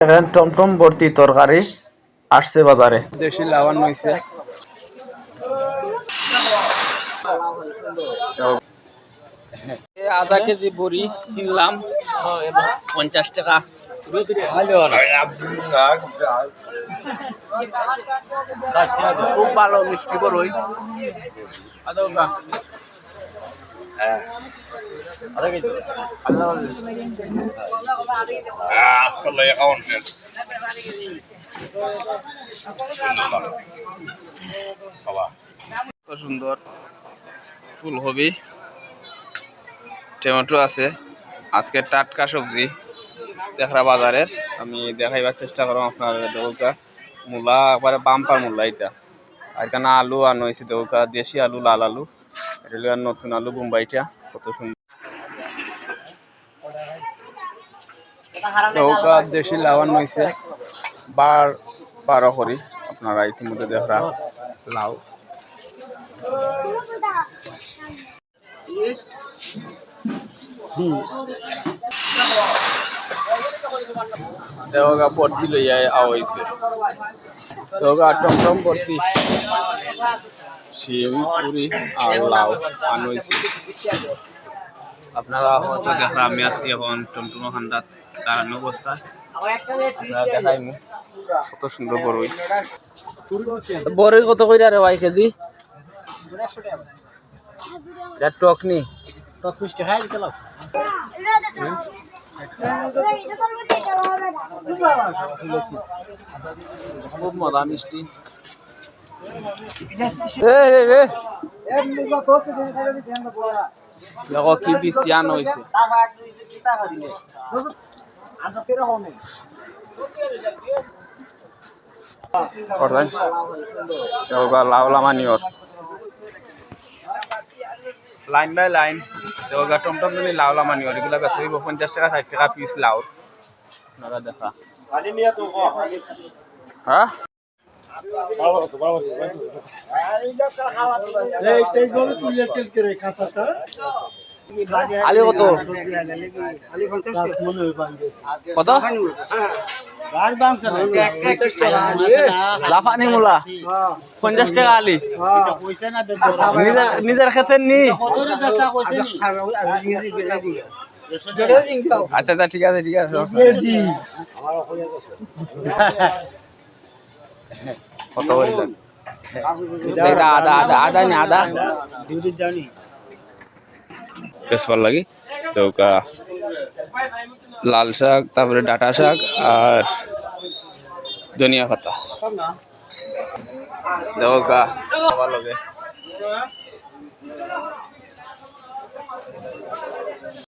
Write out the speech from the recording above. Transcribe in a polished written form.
এখন টমটম ভর্তি তরকারি আসছে বাজারে। দেশি লাবান হয়েছে। আধা কেজি বড়ি কিনলাম 50 টাকা। খুব ভালো মিষ্টি বড়ই। সুন্দর ফুলকপি, টমেটো আছে। আজকে টাটকা সবজি দেখরা বাজারের, আমি দেখাইবার চেষ্টা করলাম আপনার। দৌকা মূলা একবারে বাম্পার মূলা এটা। আর এখানে আলু আনো হয়েছে, দৌকা দেশি আলু, লাল আলু, এটা নতুন আলু বোম্বাইটা, কত সুন্দর। দৌকা দেশি লাবান হয়েছে 12 করি। আপনারা ইতিমধ্যে দেখরা লাউ দেওয়া ভর্তি লইয়া আওয়াইছে। দেওয়া টমটম ভর্তি শিম, পুরি আর লাউ আনইছে। আপনারা হয়তো দেখরা আমি আছি এখন টমটম খান্দাত দাঁড়ানো অবস্থা। দেখাইমু কত সুন্দর বড়ই। বড়ই কত কইরা রে ভাই কেজি? এটা টক নি? টক মিষ্টি খাই দিতে লাও। খুব মজা মিষ্টি। দেখো কি বিছিয়ান হয়েছে। লাউলা মানিয়র লাইন বাই লাইন দেওয়া টমটম মিলি লাউলা মানিয়র এগুলা বেচা 50 টাকা 60 টাকা পিস লাউর। আপনারা দেখা হ্যাঁ আলু কত? কত? লাফানি মূলা 50 টাকা আলি। নিজের খেতের নি? আচ্ছা আচ্ছা ঠিক আছে ঠিক আছে। কত করিলেন? আদা আদা আদা নি আদা বেশ ভালো লাগে। দৌকা লাল শাক, তারপরে ডাটা শাক আর ধনিয়া পাতা। দৌকা ভালো লাগে।